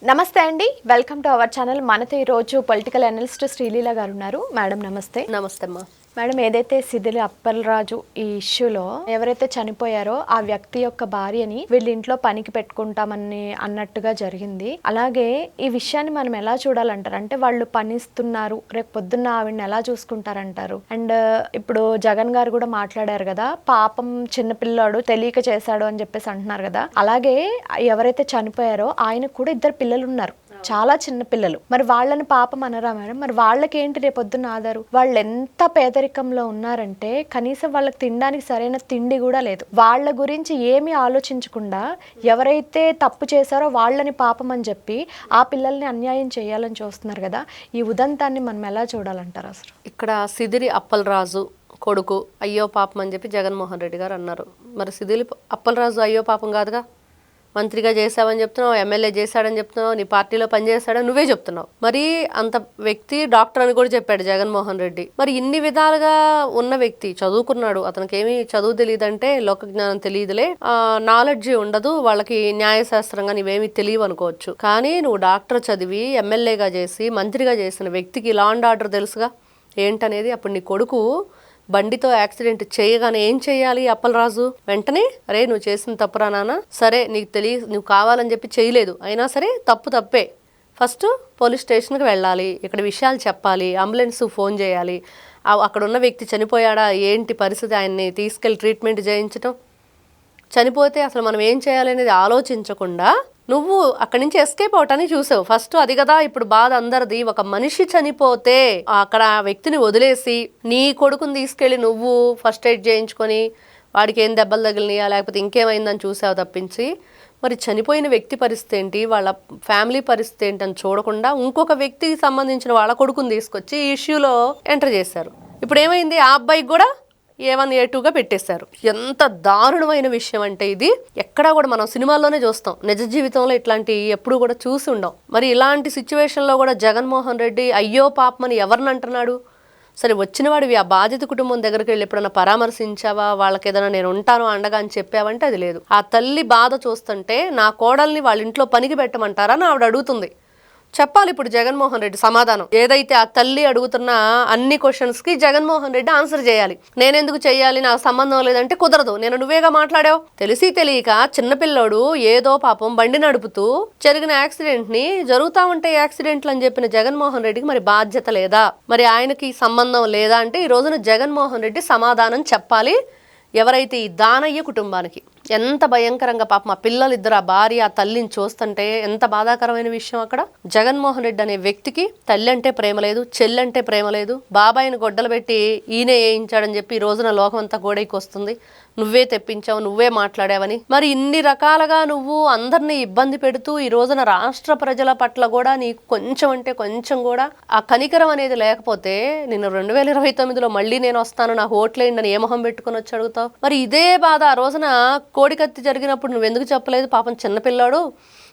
నమస్తే అండి, welcome to our channel. మనతో ఈరోజు పొలిటికల్ అనలిస్ట్ శ్రీలీల గారు ఉన్నారు. మేడం నమస్తే. నమస్తే అమ్మా. మేడం, ఏదైతే సిదిలి అప్పలరాజు ఈ ఇష్యూలో ఎవరైతే చనిపోయారో ఆ వ్యక్తి యొక్క భార్యని వీళ్ళ ఇంట్లో పనికి పెట్టుకుంటామని అన్నట్టుగా జరిగింది. అలాగే ఈ విషయాన్ని మనం ఎలా చూడాలంటారు? అంటే వాళ్ళు పనిస్తున్నారు, రేపు పొద్దున్న ఆవిడని ఎలా చూసుకుంటారంటారు? అండ్ ఇప్పుడు జగన్ గారు కూడా మాట్లాడారు కదా, పాపం చిన్నపిల్లాడు తెలియక చేశాడు అని చెప్పేసి అంటున్నారు కదా. అలాగే ఎవరైతే చనిపోయారో ఆయనకు కూడా 2 పిల్లలు ఉన్నారు, చాలా చిన్న పిల్లలు. మరి వాళ్ళని పాపం అనరా మేడం? మరి వాళ్ళకేంటి రేపొద్దున ఆధారు? వాళ్ళు ఎంత పేదరికంలో ఉన్నారంటే కనీసం వాళ్ళకి తినడానికి సరైన తిండి కూడా లేదు. వాళ్ళ గురించి ఏమీ ఆలోచించకుండా ఎవరైతే తప్పు చేశారో వాళ్ళని పాపం అని చెప్పి ఆ పిల్లల్ని అన్యాయం చేయాలని చూస్తున్నారు కదా. ఈ ఉదంతాన్ని మనం ఎలా చూడాలంటారు అసలు? ఇక్కడ సిదిరి అప్పలరాజు కొడుకు అయ్యో పాపం అని చెప్పి జగన్మోహన్ రెడ్డి గారు అన్నారు. మరి సిదిరి అప్పలరాజు అయ్యో పాపం కాదుగా. మంత్రిగా చేసావని చెప్తున్నావు, ఎమ్మెల్యే చేశాడని చెప్తున్నావు, నీ పార్టీలో పనిచేశాడని నువ్వే చెప్తున్నావు. మరి అంత వ్యక్తి డాక్టర్ అని కూడా చెప్పాడు జగన్మోహన్ రెడ్డి. మరి ఇన్ని విధాలుగా ఉన్న వ్యక్తి చదువుకున్నాడు, అతనికి ఏమీ చదువు తెలియదంటే లోక జ్ఞానం తెలియదులే, నాలెడ్జ్ ఉండదు, వాళ్ళకి న్యాయశాస్త్రంగా నీవేమీ తెలియవు అనుకోవచ్చు. కానీ నువ్వు డాక్టర్ చదివి ఎమ్మెల్యేగా చేసి మంత్రిగా చేసిన వ్యక్తికి లా అండ్ ఆర్డర్ తెలుసుగా ఏంటనేది. అప్పుడు నీ కొడుకు బండితో యాక్సిడెంట్ చేయగానే ఏం చేయాలి అప్పలరాజు? వెంటనే అరే నువ్వు చేసిన తప్పురా నాన్న, సరే నీకు నువ్వు కావాలని చెప్పి చేయలేదు, అయినా సరే తప్పే, ఫస్ట్ పోలీస్ స్టేషన్కి వెళ్ళాలి, ఇక్కడ విషయాలు చెప్పాలి, అంబులెన్స్ ఫోన్ చేయాలి, అక్కడ ఉన్న వ్యక్తి చనిపోయాడా ఏంటి పరిస్థితి, ఆయన్ని తీసుకెళ్ళి ట్రీట్మెంట్ చేయించడం, చనిపోతే అసలు మనం ఏం చేయాలి అనేది ఆలోచించకుండా నువ్వు అక్కడి నుంచి ఎస్కేప్ అవటాన్ని చూసావు. ఫస్ట్ అది కదా ఇప్పుడు బాధ అందరిది. ఒక మనిషి చనిపోతే అక్కడ ఆ వ్యక్తిని వదిలేసి నీ కొడుకుని తీసుకెళ్ళి నువ్వు ఫస్ట్ ఎయిడ్ చేయించుకొని వాడికి ఏం దెబ్బలు తగిలినాయా లేకపోతే ఇంకేమైందని చూసావు తప్పించి, మరి చనిపోయిన వ్యక్తి పరిస్థితి ఏంటి, వాళ్ళ ఫ్యామిలీ పరిస్థితి ఏంటి అని చూడకుండా ఇంకొక వ్యక్తికి సంబంధించిన వాళ్ళ కొడుకుని తీసుకొచ్చి ఈ ఇష్యూలో ఎంటర్ చేశారు. ఇప్పుడు ఏమైంది, ఆ అబ్బాయికి కూడా A1 A2గా పెట్టేశారు. ఎంత దారుణమైన విషయం అంటే ఇది ఎక్కడా కూడా మనం సినిమాల్లోనే చూస్తాం, నిజ జీవితంలో ఇట్లాంటి ఎప్పుడు కూడా చూసి ఉండం. మరి ఇలాంటి సిచ్యువేషన్లో కూడా జగన్మోహన్ రెడ్డి అయ్యో పాపమని ఎవరిని అంటున్నాడు? సరే వచ్చిన వాడివి ఆ బాధిత కుటుంబం దగ్గరికి వెళ్ళి ఎప్పుడన్నా పరామర్శించావా, వాళ్ళకి ఏదైనా నేను ఉంటాను అండగా అని చెప్పావంటే అది లేదు. ఆ తల్లి బాధ చూస్తుంటే నా కోడల్ని వాళ్ళ ఇంట్లో పనికి పెట్టమంటారా అని ఆవిడ అడుగుతుంది. చెప్పాలి ఇప్పుడు జగన్మోహన్ రెడ్డి సమాధానం. ఏదైతే ఆ తల్లి అడుగుతున్న అన్ని క్వశ్చన్స్కి జగన్మోహన్ రెడ్డి ఆన్సర్ చేయాలి. నేనెందుకు చేయాలి, నాకు సంబంధం లేదంటే కుదరదు, నువ్వేగా మాట్లాడావు. తెలిసి తెలియక చిన్నపిల్లోడు ఏదో పాపం బండి నడుపుతూ జరిగిన యాక్సిడెంట్ని జరుగుతూ ఉంటాయి యాక్సిడెంట్లు అని చెప్పిన జగన్మోహన్ రెడ్డికి మరి బాధ్యత లేదా, మరి ఆయనకి సంబంధం లేదా అంటే ఈ రోజున జగన్మోహన్ రెడ్డి సమాధానం చెప్పాలి. ఎవరైతే ఈ దానయ్య కుటుంబానికి ఎంత భయంకరంగా పాపం ఆ పిల్లలిద్దరు ఆ భార్య ఆ తల్లిని చూస్తుంటే ఎంత బాధాకరమైన విషయం. అక్కడ జగన్మోహన్ రెడ్డి అనే వ్యక్తికి తల్లి అంటే ప్రేమ లేదు, చెల్లి అంటే ప్రేమ లేదు, బాబాయిని గొడ్డలు పెట్టి ఈయనే వేయించాడని చెప్పి ఈ రోజున లోకం అంతా గోడైకి వస్తుంది, నువ్వే తెప్పించావు, నువ్వే మాట్లాడావని. మరి ఇన్ని రకాలుగా నువ్వు అందరినీ ఇబ్బంది పెడుతూ ఈ రోజున రాష్ట్ర ప్రజల పట్ల కూడా నీకు కొంచెం అంటే కొంచెం కూడా ఆ కనికరం అనేది లేకపోతే నిన్ను 2029లో మళ్ళీ నేను వస్తాను నాకు ఓట్లేయండి అని ఏ మొహం పెట్టుకుని వచ్చి అడుగుతావు? మరి ఇదే బాధ ఆ రోజున కోడికత్తి జరిగినప్పుడు నువ్వెందుకు చెప్పలేదు? పాపం చిన్నపిల్లాడు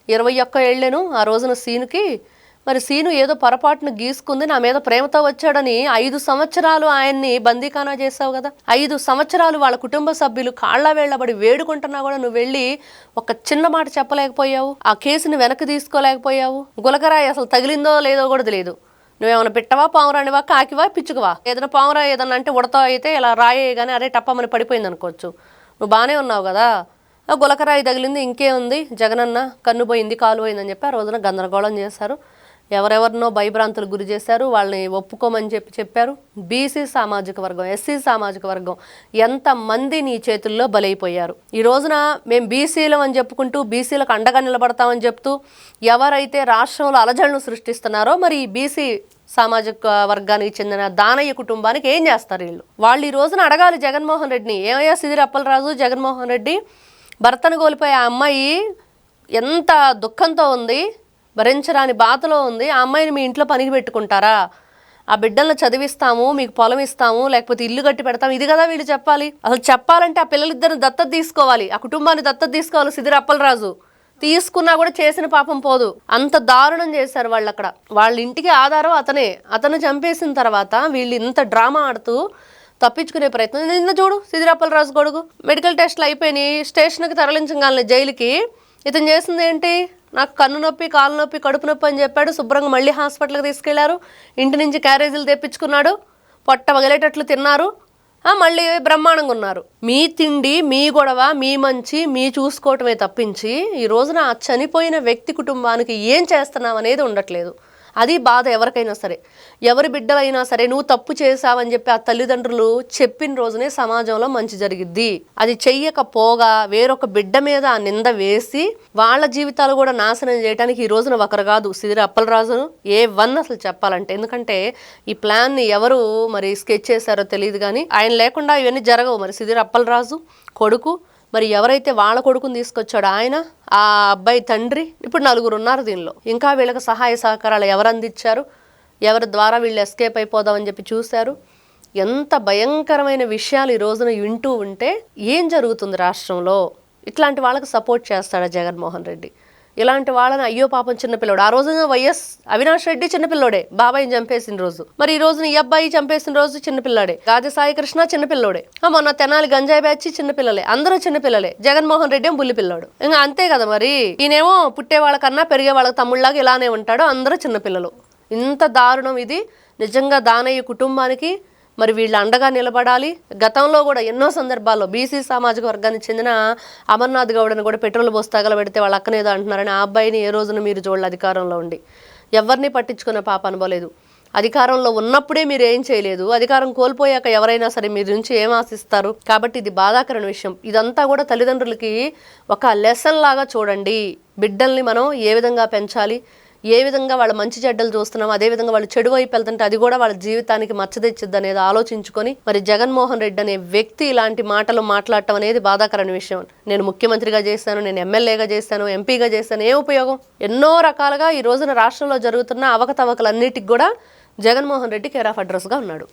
21 ఏళ్ళేను ఆ రోజున సీనుకి. మరి సీను ఏదో పొరపాటును గీసుకుంది, నా మీద ప్రేమతో వచ్చాడని 5 సంవత్సరాలు ఆయన్ని బందీఖానా చేసావు కదా. 5 సంవత్సరాలు వాళ్ళ కుటుంబ సభ్యులు కాళ్ళ వేళ్లబడి వేడుకుంటున్నా కూడా నువ్వు వెళ్ళి ఒక చిన్న మాట చెప్పలేకపోయావు, ఆ కేసుని వెనక్కి తీసుకోలేకపోయావు. గులకరాయి అసలు తగిలిందో లేదో కూడా తెలియదు. నువ్వేమైనా పిట్టవా, పావురానివా, కాకివా, పిచ్చుకవా? ఏదైనా పావురా ఏదన్నా అంటే ఉడతా అయితే ఇలా రాయే కానీ అరే టప్పమని పడిపోయింది అనుకోవచ్చు. నువ్వు బాగానే ఉన్నావు కదా, గులకరాయి తగిలింది ఇంకేముంది, జగనన్న కన్ను పోయింది కాలు పోయిందని చెప్పి ఆ రోజున గందరగోళం చేశారు. ఎవరెవరినో భయభ్రాంతులకు గురి చేశారు, వాళ్ళని ఒప్పుకోమని చెప్పారు. బీసీ సామాజిక వర్గం, ఎస్సీ సామాజిక వర్గం ఎంతమంది నీ చేతుల్లో బలైపోయారు. ఈ రోజున మేము బీసీలం అని చెప్పుకుంటూ బీసీలకు అండగా నిలబడతామని చెప్తూ ఎవరైతే రాష్ట్రంలో అలజడును సృష్టిస్తున్నారో మరి ఈ బీసీ సామాజిక వర్గానికి చెందిన దానయ్య కుటుంబానికి ఏం చేస్తారు వీళ్ళు? వాళ్ళు ఈ రోజున అడగాలి జగన్మోహన్ రెడ్డిని, ఏమయ్యా సిదిరి అప్పలరాజు, జగన్మోహన్ రెడ్డి భర్తను కోల్పోయే ఆ అమ్మాయి ఎంత దుఃఖంతో ఉంది, భరించరాని బాధలో ఉంది, ఆ అమ్మాయిని మీ ఇంట్లో పనికి పెట్టుకుంటారా? ఆ బిడ్డలను చదివిస్తాము, మీకు పొలం ఇస్తాము, లేకపోతే ఇల్లు కట్టి పెడతాము, ఇది కదా వీళ్ళు చెప్పాలి. అసలు చెప్పాలంటే ఆ పిల్లలిద్దరిని దత్తత తీసుకోవాలి, ఆ కుటుంబాన్ని దత్తత తీసుకోవాలి సిదిరి అప్పలరాజు. తీసుకున్నా కూడా చేసిన పాపం పోదు, అంత దారుణం చేశారు వాళ్ళు. అక్కడ వాళ్ళ ఇంటికి ఆధారం అతను చంపేసిన తర్వాత వీళ్ళు ఇంత డ్రామా ఆడుతూ తప్పించుకునే ప్రయత్నం. నిన్న చూడు సిదిరి అప్పలరాజు కొడుకు మెడికల్ టెస్ట్లు అయిపోయినాయి, స్టేషన్కి తరలించగానే జైలుకి ఇతను చేసింది ఏంటి, నాకు కన్ను నొప్పి, కాలు నొప్పి, కడుపు నొప్పి అని చెప్పాడు. శుభ్రంగా మళ్ళీ హాస్పిటల్కి తీసుకెళ్లారు. ఇంటి నుంచి క్యారేజీలు తెప్పించుకున్నాడు. పొట్ట పగిలేటట్లు తిన్నారు. మళ్ళీ బ్రహ్మాండంగా ఉన్నారు. మీ తిండి, మీ గొడవ, మీ మంచి, మీ చూసుకోవటమే తప్పించి ఈ రోజున ఆ చనిపోయిన వ్యక్తి కుటుంబానికి ఏం చేస్తున్నాం అనేది ఉండట్లేదు. అది బాధ ఎవరికైనా సరే. ఎవరి బిడ్డలైనా సరే నువ్వు తప్పు చేసావని చెప్పి ఆ తల్లిదండ్రులు చెప్పిన రోజునే సమాజంలో మంచి జరిగిద్ది. అది చెయ్యకపోగా వేరొక బిడ్డ మీద ఆ నింద వేసి వాళ్ళ జీవితాలు కూడా నాశనం చేయడానికి ఈ రోజున ఒకరు కాదు, సిదిరి అప్పలరాజును A1 అసలు చెప్పాలంటే. ఎందుకంటే ఈ ప్లాన్ని ఎవరు మరి స్కెచ్ చేశారో తెలియదు, కానీ ఆయన లేకుండా ఇవన్నీ జరగవు. మరి సిదిరి అప్పలరాజు కొడుకు, మరి ఎవరైతే వాళ్ళ కొడుకుని తీసుకొచ్చాడో ఆయన, ఆ అబ్బాయి తండ్రి, ఇప్పుడు 4 ఉన్నారు దీనిలో. ఇంకా వీళ్ళకి సహాయ సహకారాలు ఎవరు అందించారు, ఎవరి ద్వారా వీళ్ళు ఎస్కేప్ అయిపోదామని చెప్పి చూశారు. ఎంత భయంకరమైన విషయాలు ఈ రోజున వింటూ ఉంటే ఏం జరుగుతుంది రాష్ట్రంలో? ఇట్లాంటి వాళ్ళకి సపోర్ట్ చేస్తాడా జగన్మోహన్ రెడ్డి? ఇలాంటి వాళ్ళని అయ్యో పాపం చిన్నపిల్లోడు. ఆ రోజున వైఎస్ అవినాష్ రెడ్డి చిన్నపిల్లోడే, బాబాయిని చంపేసిన రోజు. మరి ఈ రోజున ఈ అబ్బాయి చంపేసిన రోజు చిన్నపిల్లాడే. గాజ సాయి కృష్ణ చిన్నపిల్లోడే. మొన్న తెనాలి గంజాయి బ్యాచ్ చిన్నపిల్లలే. అందరూ చిన్నపిల్లలే. జగన్మోహన్ రెడ్డి ఏం బుల్లి పిల్లాడు. ఇంకా అంతే కదా మరి. ఈయనేమో పుట్టే వాళ్ళకన్నా పెరిగే వాళ్ళకి తమ్ముళ్ళలాగా ఇలానే ఉంటాడు. అందరూ చిన్నపిల్లలు. ఇంత దారుణం ఇది. నిజంగా దానయ్య కుటుంబానికి మరి వీళ్ళు అండగా నిలబడాలి. గతంలో కూడా ఎన్నో సందర్భాల్లో బీసీ సామాజిక వర్గానికి చెందిన అమర్నాథ్ గౌడని కూడా పెట్రోల్ పోసి తగలబెడితే వాళ్ళ అక్కనేదో అంటున్నారని ఆ అబ్బాయిని ఏ రోజున మీరు చూడాలి అధికారంలో ఉండి. ఎవరిని పట్టించుకునే పాప అనుకోలేదు. అధికారంలో ఉన్నప్పుడే మీరు ఏం చేయలేదు. అధికారం కోల్పోయాక ఎవరైనా సరే మీ నుంచి ఏం ఆశిస్తారు? కాబట్టి ఇది బాధాకరమైన విషయం. ఇదంతా కూడా తల్లిదండ్రులకి ఒక లెసన్ లాగా చూడండి. బిడ్డల్ని మనం ఏ విధంగా పెంచాలి, ఏ విధంగా వాళ్ళ మంచి చెడ్డలు చూస్తున్నాం, అదేవిధంగా వాళ్ళు చెడు వైపు వెళ్తుంటే అది కూడా వాళ్ళ జీవితానికి మచ్చ తెచ్చిద్ది అనేది ఆలోచించుకొని మరి జగన్మోహన్ రెడ్డి అనే వ్యక్తి ఇలాంటి మాటలు మాట్లాడటం అనేది బాధాకరమైన విషయం. నేను ముఖ్యమంత్రిగా చేశాను, నేను ఎమ్మెల్యేగా చేశాను, ఎంపీగా చేశాను, ఏ ఉపయోగం? ఎన్నో రకాలుగా ఈ రోజున రాష్ట్రంలో జరుగుతున్న అవకతవకలన్నిటికి కూడా జగన్మోహన్ రెడ్డి కేర్ ఆఫ్ అడ్రస్గా ఉన్నాడు.